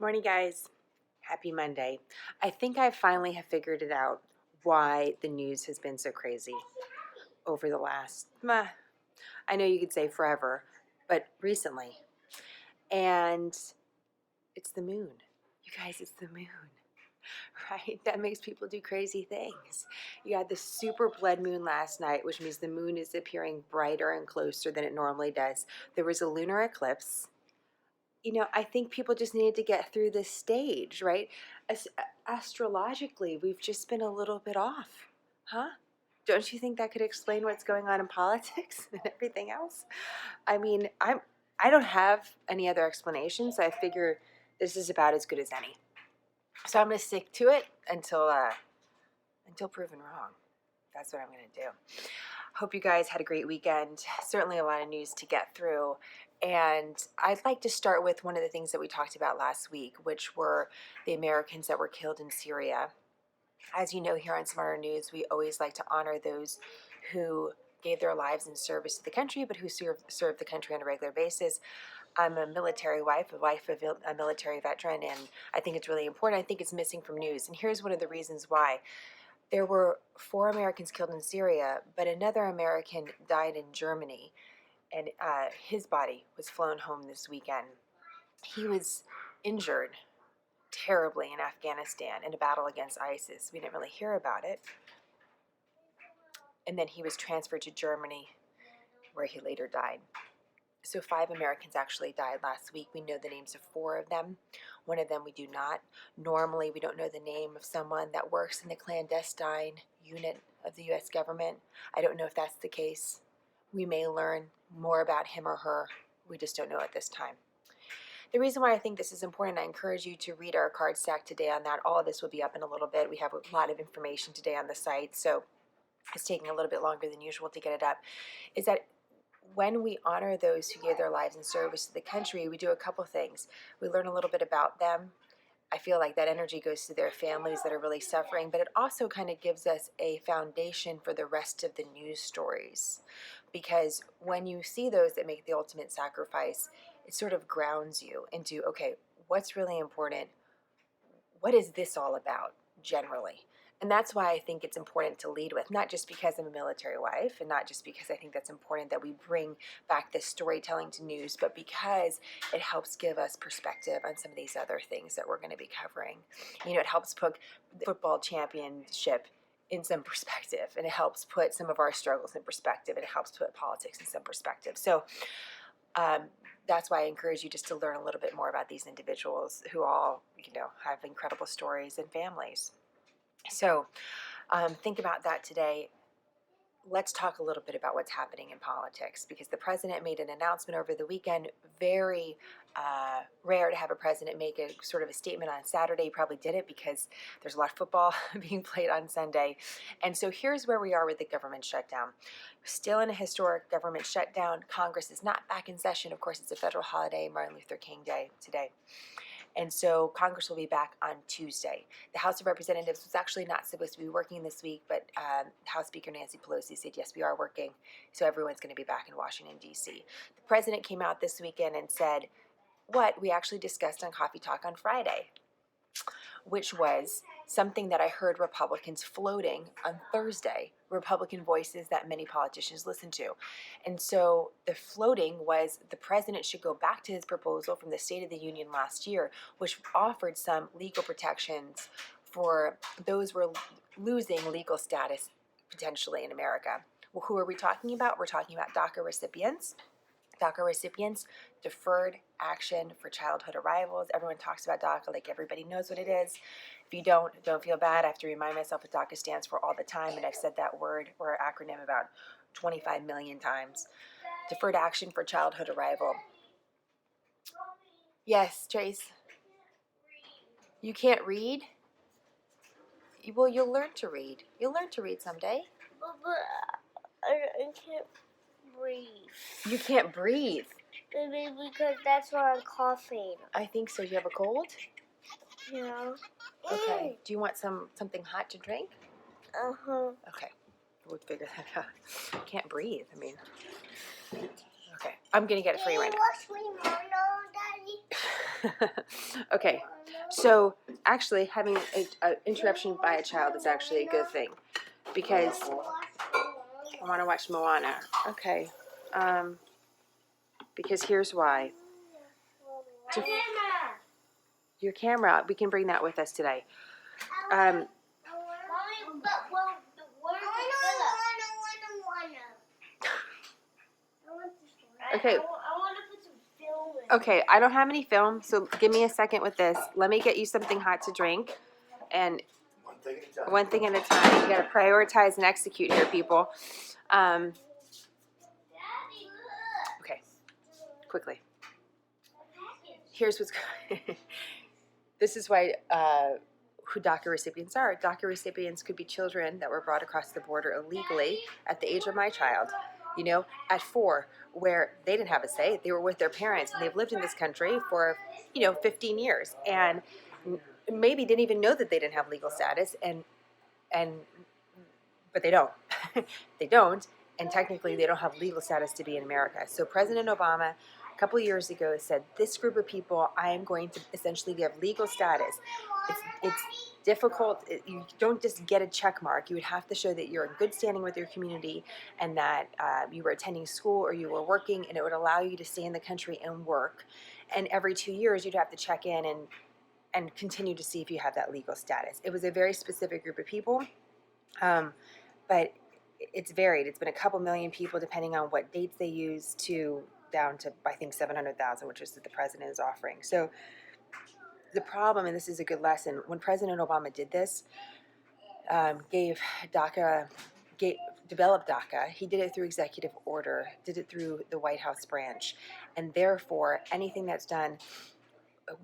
Morning, guys. Happy Monday. I think I finally have figured it out why the news has been so crazy over the last, I know you could say forever, but recently. And it's the moon. You guys, it's the moon, right? That makes people do crazy things. You had the super blood moon last night, which means the moon is appearing brighter and closer than it normally does. There was a lunar eclipse. I think people just needed to get through this stage, right? Astrologically, we've just been a little bit off, huh? Don't you think that could explain what's going on in politics and everything else? I mean, I don't have any other explanation, so I figure this is about as good as any. So I'm going to stick to it until proven wrong. That's what I'm going to do. Hope you guys had a great weekend. Certainly a lot of news to get through. And I'd like to start with one of the things that we talked about last week, which were the Americans that were killed in Syria. As you know, here on SmartHER News, we always like to honor those who gave their lives in service to the country, but who serve the country on a regular basis. I'm a military wife, of a military veteran, and I think it's really important. I think it's missing from news. And here's one of the reasons why. There were 4 Americans killed in Syria, but another American died in Germany, and his body was flown home this weekend. He was injured terribly in Afghanistan in a battle against ISIS. We didn't really hear about it. And then he was transferred to Germany, where he later died. So 5 Americans actually died last week. We know the names of 4 of them. One of them we do not. Normally, we don't know the name of someone that works in the clandestine unit of the U.S. government. I don't know if that's the case. We may learn more about him or her. We just don't know at this time. The reason why I think this is important, I encourage you to read our card stack today on that. All of this will be up in a little bit. We have a lot of information today on the site, so it's taking a little bit longer than usual to get it up, is that when we honor those who gave their lives in service to the country, we do a couple things. We learn a little bit about them. I feel like that energy goes to their families that are really suffering, but it also kind of gives us a foundation for the rest of the news stories. Because when you see those that make the ultimate sacrifice, it sort of grounds you into, okay, what's really important? What is this all about generally? And that's why I think it's important to lead with, not just because I'm a military wife and not just because I think that's important that we bring back this storytelling to news, but because it helps give us perspective on some of these other things that we're going to be covering. It helps put the football championship in some perspective, and it helps put some of our struggles in perspective, and it helps put politics in some perspective. So that's why I encourage you just to learn a little bit more about these individuals who all, have incredible stories and families. So think about that today. Let's talk a little bit about what's happening in politics, because the president made an announcement over the weekend. Very rare to have a president make a sort of a statement on Saturday. He probably did it because there's a lot of football being played on Sunday. And so here's where we are with the government shutdown. Still in a historic government shutdown. Congress is not back in session. Of course, it's a federal holiday, Martin Luther King Day today. And so Congress will be back on Tuesday. The House of Representatives was actually not supposed to be working this week, but House Speaker Nancy Pelosi said, yes, we are working, so everyone's going to be back in Washington, D.C. The president came out this weekend and said what we actually discussed on Coffee Talk on Friday, which was something that I heard Republicans floating on Thursday, Republican voices that many politicians listen to. And so the floating was the president should go back to his proposal from the State of the Union last year, which offered some legal protections for those who were losing legal status potentially in America. Well, who are we talking about? We're talking about DACA recipients. DACA recipients, deferred action for childhood arrivals. Everyone talks about DACA like everybody knows what it is. If you don't feel bad. I have to remind myself what DACA stands for all the time, and I've said that word or acronym about 25 million times. Deferred action for childhood arrival. Yes, Trace? You can't read? Well, you'll learn to read. You'll learn to read someday. But I can't breathe. You can't breathe? Maybe because that's why I'm coughing. I think so. You have a cold? Yeah. Okay. Do you want something hot to drink? Uh-huh. Okay. We'll figure that out. Can't breathe. I mean, okay. I'm going to get it for you right now. Can you wash me more, Daddy? Okay, so actually having an interruption by a child is actually a good thing because I want to watch Moana. Okay, because here's why. Your camera, we can bring that with us today. Okay. Okay, I don't have any film, so give me a second with this. Let me get you something hot to drink. And one thing at a time. You got to prioritize and execute here, people. Okay, quickly. Here's what's going. This is why who DACA recipients are. DACA recipients could be children that were brought across the border illegally at the age of my child, you know, at 4, where they didn't have a say. They were with their parents, and they've lived in this country for, 15 years, and maybe didn't even know that they didn't have legal status, but they don't. They don't, and technically they don't have legal status to be in America. So President Obama, a couple of years ago, said, this group of people, I am going to essentially give legal status. It's difficult. You don't just get a check mark. You would have to show that you're in good standing with your community and that you were attending school or you were working, and it would allow you to stay in the country and work. And every 2 years, you'd have to check in and continue to see if you have that legal status. It was a very specific group of people, but it's varied. It's been a couple million people, depending on what dates they use, to down to, I think, 700,000, which is what the president is offering. So the problem, and this is a good lesson, when President Obama did this, developed DACA, he did it through executive order, did it through the White House branch, and therefore anything that's done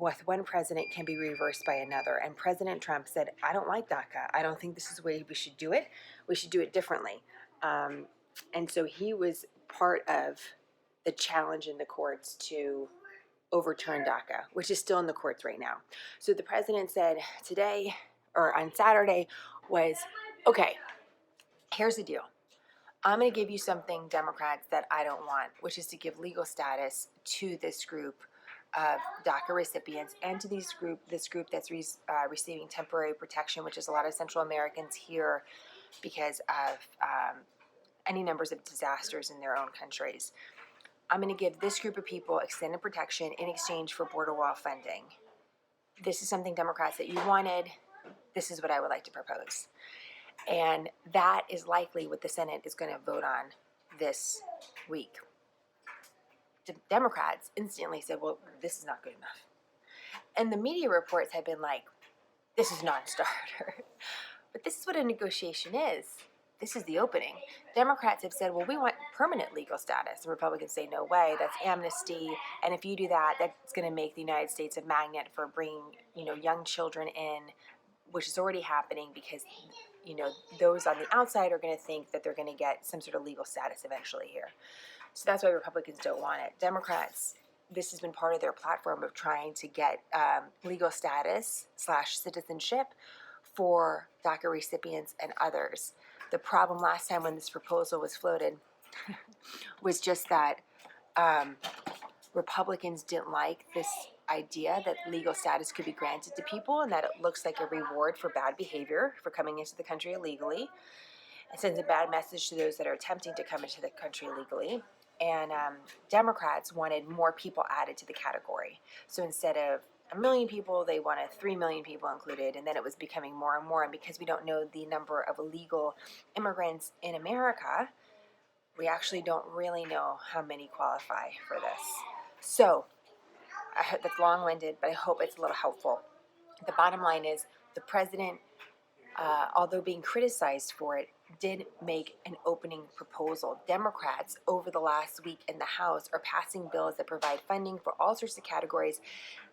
with one president can be reversed by another. And President Trump said, I don't like DACA. I don't think this is the way we should do it. We should do it differently. And so he was part of the challenge in the courts to overturn DACA, which is still in the courts right now. So the president said today, or on Saturday, was, okay, here's the deal. I'm going to give you something, Democrats, that I don't want, which is to give legal status to this group of DACA recipients and to this group that's receiving temporary protection, which is a lot of Central Americans here because of any numbers of disasters in their own countries. I'm going to give this group of people extended protection in exchange for border wall funding. This is something, Democrats, that you wanted. This is what I would like to propose. And that is likely what the Senate is going to vote on this week. The Democrats instantly said, well, this is not good enough. And the media reports have been like, this is non-starter. But this is what a negotiation is. This is the opening. Democrats have said, well, we want permanent legal status. And Republicans say, no way, that's amnesty. And if you do that, that's going to make the United States a magnet for bringing, young children in, which is already happening because, those on the outside are going to think that they're going to get some sort of legal status eventually here. So that's why Republicans don't want it. Democrats, this has been part of their platform of trying to get legal status / citizenship for DACA recipients and others. The problem last time when this proposal was floated was just that Republicans didn't like this idea that legal status could be granted to people and that it looks like a reward for bad behavior for coming into the country illegally. It sends a bad message to those that are attempting to come into the country illegally. And Democrats wanted more people added to the category. So instead of 1 million people, they wanted 3 million people included, and then it was becoming more and more. And because we don't know the number of illegal immigrants in America, we actually don't really know how many qualify for this. So I hope that's long-winded, but I hope it's a little helpful. The bottom line is the president, although being criticized for it, did make an opening proposal. Democrats over the last week in the House are passing bills that provide funding for all sorts of categories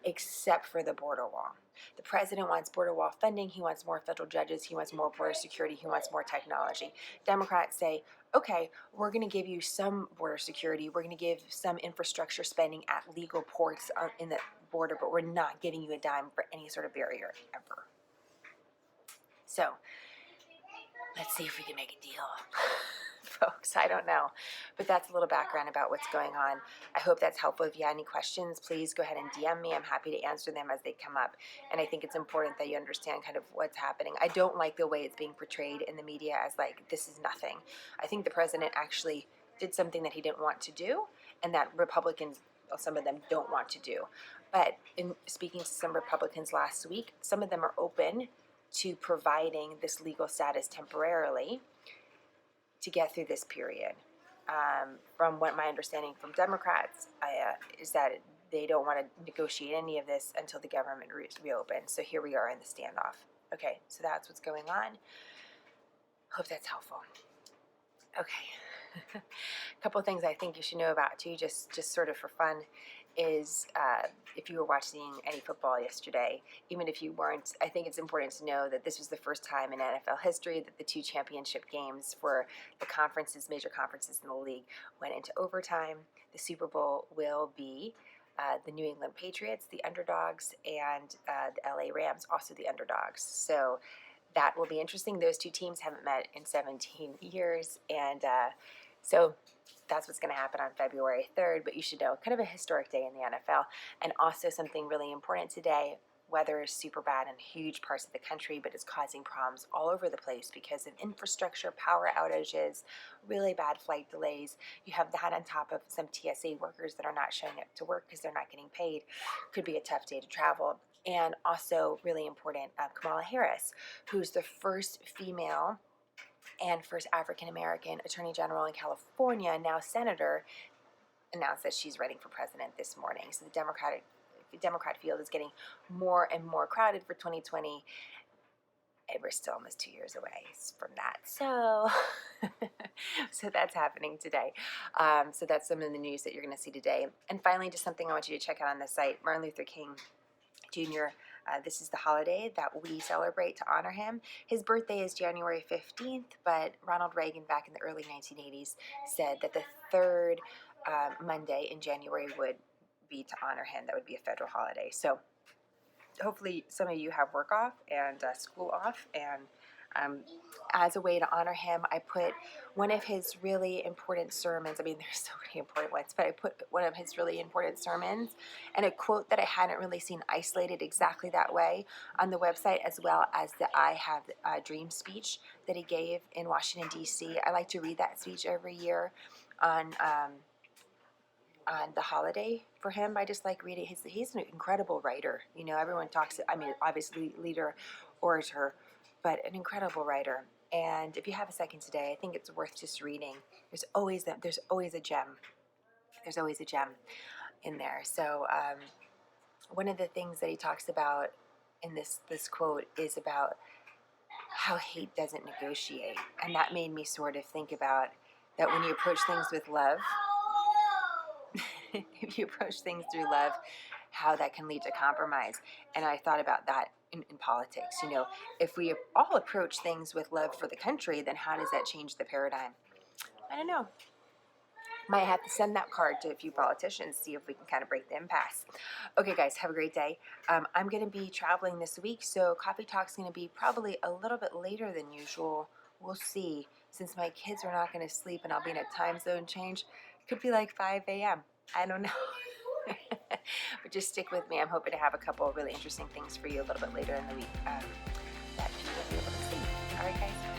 except for the border wall. The president wants border wall funding. He wants more federal judges. He wants more border security. He wants more technology. Democrats say, okay, we're going to give you some border security. We're going to give some infrastructure spending at legal ports in the border, but we're not giving you a dime for any sort of barrier ever. So let's see if we can make a deal. Folks, I don't know. But that's a little background about what's going on. I hope that's helpful. If you have any questions, please go ahead and DM me. I'm happy to answer them as they come up. And I think it's important that you understand kind of what's happening. I don't like the way it's being portrayed in the media as like, this is nothing. I think the president actually did something that he didn't want to do, and that Republicans, well, some of them don't want to do. But in speaking to some Republicans last week, some of them are open to providing this legal status temporarily to get through this period. From what my understanding from Democrats is that they don't want to negotiate any of this until the government reopens. So here we are in the standoff. Okay, so that's what's going on. Hope that's helpful. Okay. A couple of things I think you should know about too, just sort of for fun, is if you were watching any football yesterday, even if you weren't, I think it's important to know that this was the first time in NFL history that the 2 championship games for the conferences, major conferences in the league, went into overtime. The Super Bowl will be the New England Patriots, the underdogs, and the LA Rams, also the underdogs. So that will be interesting. Those 2 teams haven't met in 17 years, and so that's what's going to happen on February 3rd, but you should know, kind of a historic day in the NFL. And also something really important today, weather is super bad in huge parts of the country, but it's causing problems all over the place because of infrastructure, power outages, really bad flight delays. You have that on top of some TSA workers that are not showing up to work because they're not getting paid. Could be a tough day to travel. And also really important, Kamala Harris, who's the first female and first African-American Attorney General in California, now Senator, announced that she's running for president this morning. So the Democrat field is getting more and more crowded for 2020. And we're still almost 2 years away from that. So, so that's happening today. So that's some of the news that you're going to see today. And finally, just something I want you to check out on the site, Martin Luther King Jr. This is the holiday that we celebrate to honor him. His birthday is January 15th, but Ronald Reagan back in the early 1980s said that the third Monday in January would be to honor him. That would be a federal holiday. So hopefully some of you have work off and school off, and as a way to honor him, I put one of his really important sermons. I mean, there's so many important ones, but I put one of his really important sermons and a quote that I hadn't really seen isolated exactly that way on the website, as well as the I Have a Dream speech that he gave in Washington, D.C. I like to read that speech every year on the holiday for him. I just like reading. He's an incredible writer. You know, everyone talks, I mean, obviously leader, orator, but an incredible writer. And if you have a second today, I think it's worth just reading. There's always a gem. There's always a gem in there. So one of the things that he talks about in this quote is about how hate doesn't negotiate. And that made me sort of think about that when you approach things with love, if you approach things through love, how that can lead to compromise. And I thought about that in politics. You know, if we all approach things with love for the country, then how does that change the paradigm? I don't know. Might have to send that card to a few politicians, see if we can kind of break the impasse. Okay, guys, have a great day. I'm going to be traveling this week, so Coffee Talk's going to be probably a little bit later than usual. We'll see. Since my kids are not going to sleep and I'll be in a time zone change, it could be like 5 a.m. I don't know. But just stick with me. I'm hoping to have a couple of really interesting things for you a little bit later in the week that you will be able to see. All right, guys.